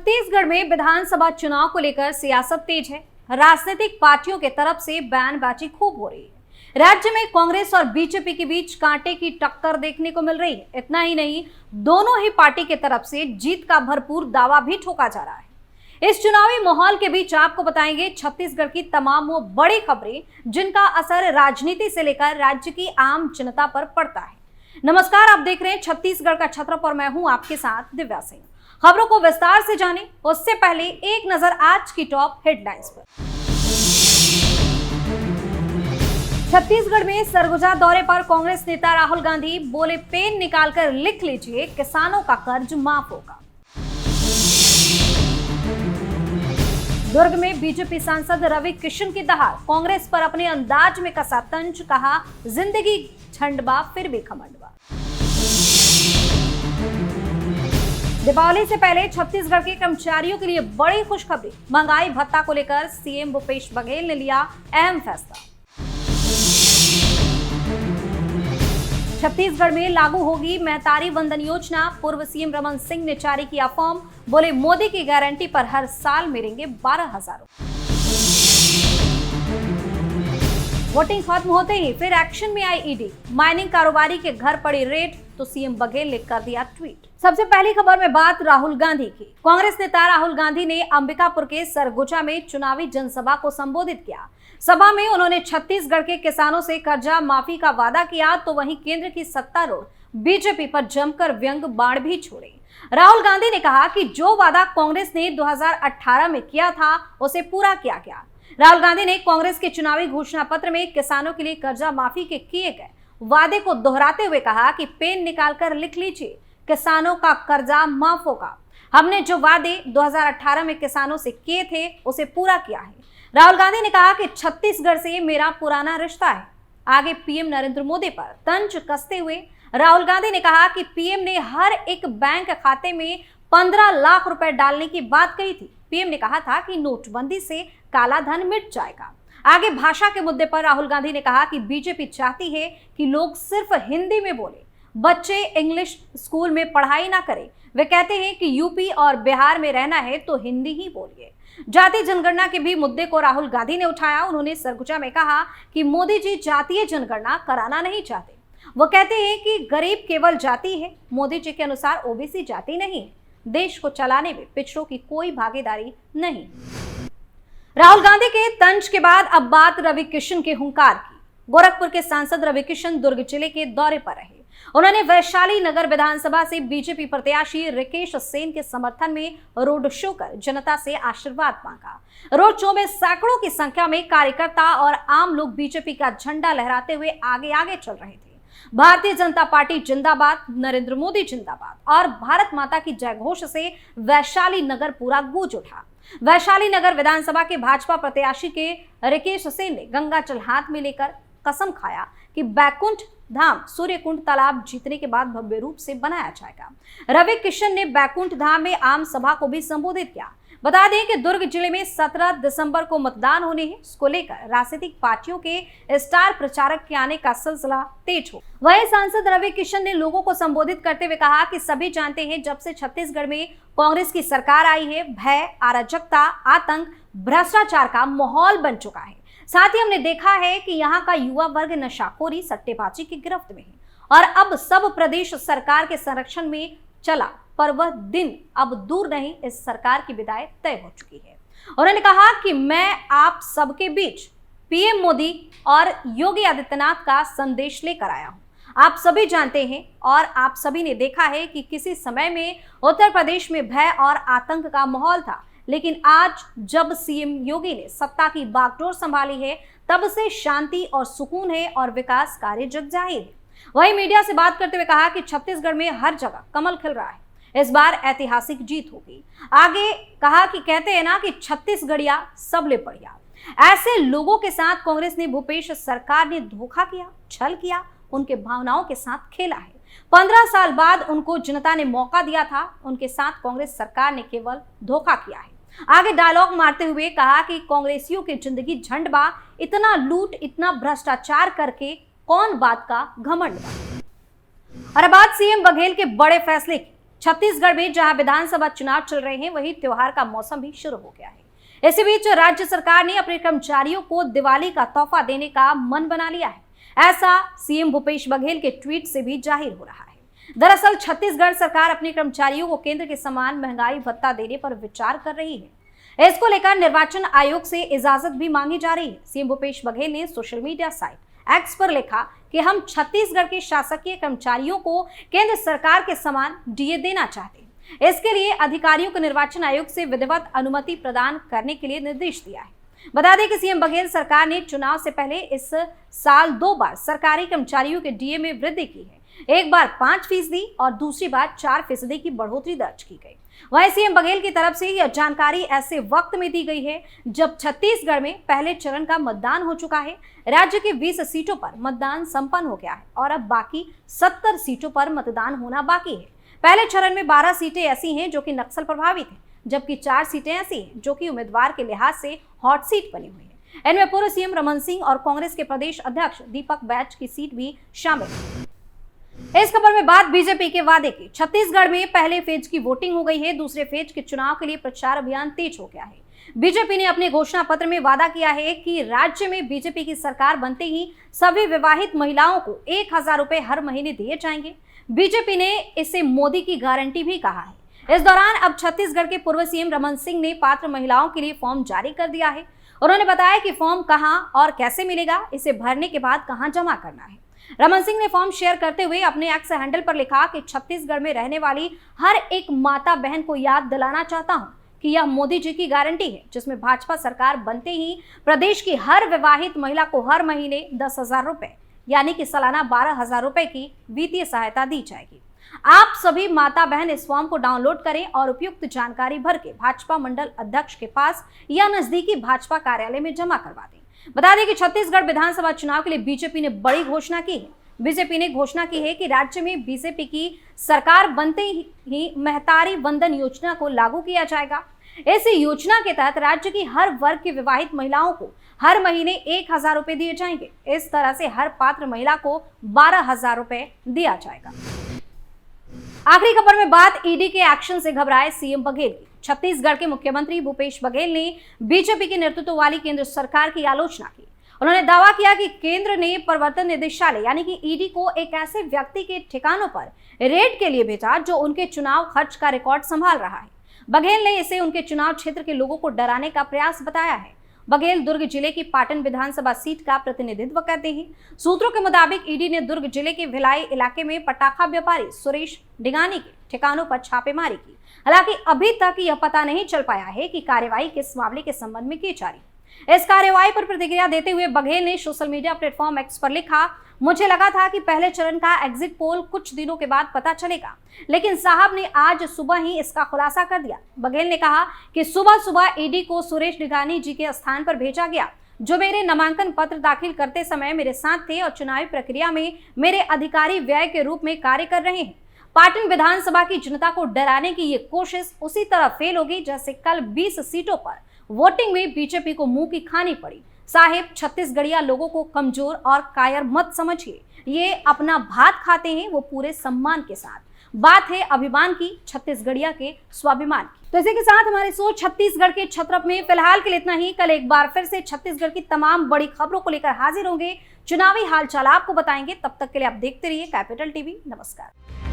छत्तीसगढ़ में विधानसभा चुनाव को लेकर सियासत तेज है। राजनीतिक पार्टियों के तरफ से बयानबाजी खूब हो रही है। राज्य में कांग्रेस और बीजेपी के बीच कांटे की टक्कर देखने को मिल रही है। इतना ही नहीं, दोनों ही पार्टी के तरफ से जीत का भरपूर दावा भी ठोका जा रहा है। इस चुनावी माहौल के बीच आपको बताएंगे छत्तीसगढ़ की तमाम वो बड़ी खबरें जिनका असर राजनीति से लेकर राज्य की आम जनता पर पड़ता है। नमस्कार, आप देख रहे हैं छत्तीसगढ़ का छत्र और मैं हूं आपके साथ दिव्या सिंह। खबरों को विस्तार से जानें उससे पहले एक नजर आज की टॉप हेडलाइंस पर। छत्तीसगढ़ में सरगुजा दौरे पर कांग्रेस नेता राहुल गांधी बोले, पेन निकालकर लिख लीजिए, किसानों का कर्ज माफ होगा। दुर्ग में बीजेपी सांसद रवि किशन की दहाड़, कांग्रेस पर अपने अंदाज में कसा तंज, कहा जिंदगी झंडबा फिर भी खमंडबा। दीपावली से पहले छत्तीसगढ़ के कर्मचारियों के लिए बड़ी खुशखबरी। महंगाई भत्ता को लेकर सीएम भूपेश बघेल ने लिया अहम फैसला। छत्तीसगढ़ में लागू होगी महतारी वंदन योजना, पूर्व सीएम रमन सिंह ने जारी किया फॉर्म, बोले मोदी की गारंटी पर हर साल मिलेंगे 12,000। वोटिंग खत्म होते ही फिर एक्शन में आई ईडी, माइनिंग कारोबारी के घर पड़ी रेड, तो सीएम बघेल ने कर दिया ट्वीट। सबसे पहली खबर में बात राहुल गांधी की। कांग्रेस नेता राहुल गांधी ने अंबिकापुर के सरगुजा में चुनावी जनसभा को संबोधित किया। सभा में उन्होंने छत्तीसगढ़ के किसानों से कर्जा माफी का वादा किया, तो वहीं केंद्र की सत्तारूढ़ बीजेपी पर जमकर व्यंग बाण भी छोड़े। राहुल गांधी ने कहा कि जो वादा कांग्रेस ने 2018 में किया था उसे पूरा किया गया। राहुल गांधी ने कांग्रेस के चुनावी घोषणा पत्र में किसानों के लिए कर्जा माफी के किए गए वादे को दोहराते हुए कहा कि पेन निकालकर लिख लीजिए, किसानों का कर्जा माफ होगा। हमने जो वादे 2018 में किसानों से किए थे उसे पूरा किया है। राहुल गांधी ने कहा कि छत्तीसगढ़ से मेरा पुराना रिश्ता है। आगे पीएम नरेंद्र मोदी पर तंज कसते हुए राहुल गांधी ने कहा कि पीएम ने हर एक बैंक खाते में 15 लाख रुपए डालने की बात कही थी। पीएम ने कहा था कि नोटबंदी से काला धन मिट जाएगा। आगे भाषा के मुद्दे पर राहुल गांधी ने कहा कि बीजेपी चाहती है कि लोग सिर्फ हिंदी में बोले, बच्चे इंग्लिश स्कूल में पढ़ाई ना करें। वे कहते हैं कि यूपी और बिहार में रहना है तो हिंदी ही बोलिए। जातीय जनगणना के भी मुद्दे को राहुल गांधी ने उठाया। उन्होंने सरगुजा में कहा कि मोदी जी जातीय जनगणना कराना नहीं चाहते। वो कहते हैं कि गरीब केवल जाति है, मोदी जी के अनुसार ओबीसी जाति नहीं है। देश को चलाने में पिछड़ों की कोई भागीदारी नहीं। राहुल गांधी के तंज के बाद अब बात रवि किशन के हुंकार की। गोरखपुर के सांसद रवि किशन दुर्ग जिले के दौरे पर रहे। उन्होंने वैशाली नगर विधानसभा से बीजेपी प्रत्याशी रिकेश सेन के समर्थन में रोड शो कर जनता से आशीर्वाद मांगा। रोड शो में सैकड़ों की संख्या में कार्यकर्ता और आम लोग बीजेपी का झंडा लहराते हुए आगे आगे चल रहे थे। भारतीय जनता पार्टी जिंदाबाद, नरेंद्र मोदी जिंदाबाद और भारत माता की जय घोष से वैशाली नगर पूरा गूंज उठा। वैशाली नगर विधानसभा के भाजपा प्रत्याशी के रिकेश सेन ने गंगा जल हाथ में लेकर कसम खाया कि बैकुंठ धाम सूर्यकुंड तालाब जीतने के बाद भव्य रूप से बनाया जाएगा। रवि किशन ने बैकुंठ धाम में आम सभा को भी संबोधित किया। बता दें कि दुर्ग जिले में 17 दिसंबर को मतदान होने हैं। इसको लेकर राजनीतिक पार्टियों के स्टार प्रचारक के आने का सिलसिला तेज हो। वहीं सांसद रवि किशन ने लोगों को संबोधित करते हुए कहा कि सभी जानते हैं जब से छत्तीसगढ़ में कांग्रेस की सरकार आई है, भय, अराजकता, आतंक, भ्रष्टाचार का माहौल बन चुका है। साथ ही हमने देखा है कि यहाँ का युवा वर्ग नशाखोरी, सट्टेबाजी की गिरफ्त में है और अब सब प्रदेश सरकार के संरक्षण में चला, पर वह दिन अब दूर नहीं, इस सरकार की विदाई तय हो चुकी है। उन्होंने कहा कि मैं आप सबके बीच पीएम मोदी और योगी आदित्यनाथ का संदेश लेकर आया हूं। आप सभी जानते हैं और आप सभी ने देखा है कि किसी समय में उत्तर प्रदेश में भय और आतंक का माहौल था, लेकिन आज जब सीएम योगी ने सत्ता की बागडोर संभाली है तब से शांति और सुकून है और विकास कार्य जग जाहिर है। वहीं मीडिया से बात करते हुए कहा कि छत्तीसगढ़ में हर जगह कमल खिल रहा है, इस बार ऐतिहासिक जीत होगी। आगे कहा कि कहते हैं ना कि छत्तीसगढ़िया सबले बढ़िया। ऐसे लोगों के साथ कांग्रेस ने भूपेश सरकार ने धोखा किया, छल किया, उनके भावनाओं के साथ खेला है। 15 साल बाद उनको जनता ने मौका दिया था, उनके साथ कांग्रेस सरकार ने केवल धोखा किया है। आगे डायलॉग मारते हुए कहा कि कांग्रेसियों की जिंदगी झंडबा, इतना लूट, इतना भ्रष्टाचार करके कौन बात का घमंड बा। और बात सीएम बघेल के बड़े फैसले की। छत्तीसगढ़ में जहां विधानसभा चुनाव चल रहे हैं, वहीं त्योहार का मौसम भी शुरू हो गया है। इसी बीच राज्य सरकार ने अपने कर्मचारियों को दिवाली का तोहफा देने का मन बना लिया है। ऐसा सीएम भूपेश बघेल के ट्वीट से भी जाहिर हो रहा है। दरअसल छत्तीसगढ़ सरकार अपने कर्मचारियों को केंद्र के समान महंगाई भत्ता देने पर विचार कर रही है। इसको लेकर निर्वाचन आयोग से इजाजत भी मांगी जा रही है। सीएम भूपेश बघेल ने सोशल मीडिया साइट एक्स पर लिखा कि हम छत्तीसगढ़ के शासकीय कर्मचारियों को केंद्र सरकार के समान डीए देना चाहते हैं। इसके लिए अधिकारियों को निर्वाचन आयोग से विधिवत अनुमति प्रदान करने के लिए निर्देश दिया है। बता दें कि सीएम बघेल सरकार ने चुनाव से पहले इस साल 2 बार सरकारी कर्मचारियों के डीए में वृद्धि की है। एक बार 5% और दूसरी बार 4% की बढ़ोतरी दर्ज की गई। वहीं सीएम बघेल की तरफ से यह जानकारी ऐसे वक्त में दी गई है जब छत्तीसगढ़ में पहले चरण का मतदान हो चुका है। राज्य के 20 सीटों पर मतदान संपन्न हो गया है और अब बाकी 70 सीटों पर मतदान होना बाकी है। पहले चरण में 12 सीटें ऐसी हैं जो कि नक्सल प्रभावित हैं, जबकि 4 सीटें ऐसी हैं जो कि उम्मीदवार के लिहाज से हॉट सीट बनी हुई है। इनमें पूर्व सीएम रमन सिंह और कांग्रेस के प्रदेश अध्यक्ष दीपक बैच की सीट भी शामिल है। इस खबर में बात बीजेपी के वादे की। छत्तीसगढ़ में पहले फेज की वोटिंग हो गई है। दूसरे फेज के चुनाव के लिए प्रचार अभियान तेज हो गया है। बीजेपी ने अपने घोषणा पत्र में वादा किया है कि राज्य में बीजेपी की सरकार बनते ही सभी विवाहित महिलाओं को 1000 रुपए हर महीने दिए जाएंगे। बीजेपी ने इसे मोदी की गारंटी भी कहा है। इस दौरान अब छत्तीसगढ़ के पूर्व सीएम रमन सिंह ने पात्र महिलाओं के लिए फॉर्म जारी कर दिया है। उन्होंने बताया कि फॉर्म कहां और कैसे मिलेगा, इसे भरने के बाद कहां जमा करना है। रमन सिंह ने फॉर्म शेयर करते हुए अपने एक्स हैंडल पर लिखा कि छत्तीसगढ़ में रहने वाली हर एक माता बहन को याद दिलाना चाहता हूं कि यह मोदी जी की गारंटी है, जिसमें भाजपा सरकार बनते ही प्रदेश की हर विवाहित महिला को हर महीने 10,000 रुपए यानी कि सालाना 12,000 रुपए की वित्तीय सहायता दी जाएगी। आप सभी माता बहन इस फॉर्म को डाउनलोड करें और उपयुक्त जानकारी भर के भाजपा मंडल अध्यक्ष के पास या नजदीकी भाजपा कार्यालय में जमा करवा दें। बता दें कि छत्तीसगढ़ विधानसभा चुनाव के लिए बीजेपी ने बड़ी घोषणा की है। बीजेपी ने घोषणा की है कि राज्य में बीजेपी की सरकार बनते ही महतारी वंदन योजना को लागू किया जाएगा। इस योजना के तहत राज्य की हर वर्ग की विवाहित महिलाओं को हर महीने 1000 रुपए दिए जाएंगे। इस तरह से हर पात्र महिला को 12,000 रुपए दिया जाएगा। आखिरी खबर में बात ईडी के एक्शन से घबराए सीएम बघेल की। छत्तीसगढ़ के मुख्यमंत्री भूपेश बघेल ने बीजेपी के नेतृत्व वाली केंद्र सरकार की आलोचना की। उन्होंने दावा किया कि केंद्र ने प्रवर्तन निदेशालय यानी कि ईडी को एक ऐसे व्यक्ति के ठिकानों पर रेड के लिए भेजा जो उनके चुनाव खर्च का रिकॉर्ड संभाल रहा है। बघेल ने इसे उनके चुनाव क्षेत्र के लोगों को डराने का प्रयास बताया है। बघेल दुर्ग जिले की पाटन विधानसभा सीट का प्रतिनिधित्व करते हैं। सूत्रों के मुताबिक ईडी ने दुर्ग जिले के भिलाई इलाके में पटाखा व्यापारी सुरेश डिगानी के ठिकानों पर छापेमारी की। हालांकि अभी तक यह पता नहीं चल पाया है कि कार्रवाई किस मामले के संबंध में की जा रही है। इस कार्रवाई पर प्रतिक्रिया देते हुए बघेल ने सोशल मीडिया प्लेटफॉर्म एक्स पर लिखा, मुझे लगा था कि पहले चरण का एग्जिट पोल कुछ दिनों के बाद पता चलेगा, लेकिन साहब ने आज सुबह ही इसका खुलासा कर दिया। बघेल ने कहा कि सुबह सुबह ईडी को सुरेश डिगानी जी के स्थान पर भेजा गया, जो मेरे नामांकन पत्र दाखिल करते समय मेरे साथ थे और चुनावी प्रक्रिया में मेरे अधिकारी व्यय के रूप में कार्य कर रहे हैं। पाटन विधानसभा की जनता को डराने की ये कोशिश उसी तरह फेल होगी जैसे कल 20 सीटों पर वोटिंग में बीजेपी को मुंह की खानी पड़ी। साहेब, छत्तीसगढ़िया लोगों को कमजोर और कायर मत समझिए। ये अपना भात खाते हैं वो पूरे सम्मान के साथ। बात है अभिमान की, छत्तीसगढ़िया के स्वाभिमान की। तो इसी के साथ हमारे सोच छत्तीसगढ़ के छत्रप में फिलहाल के लिए इतना ही। कल एक बार फिर से छत्तीसगढ़ की तमाम बड़ी खबरों को लेकर हाजिर होंगे। चुनावी हालचाल आपको बताएंगे। तब तक के लिए आप देखते रहिए कैपिटल टीवी। नमस्कार।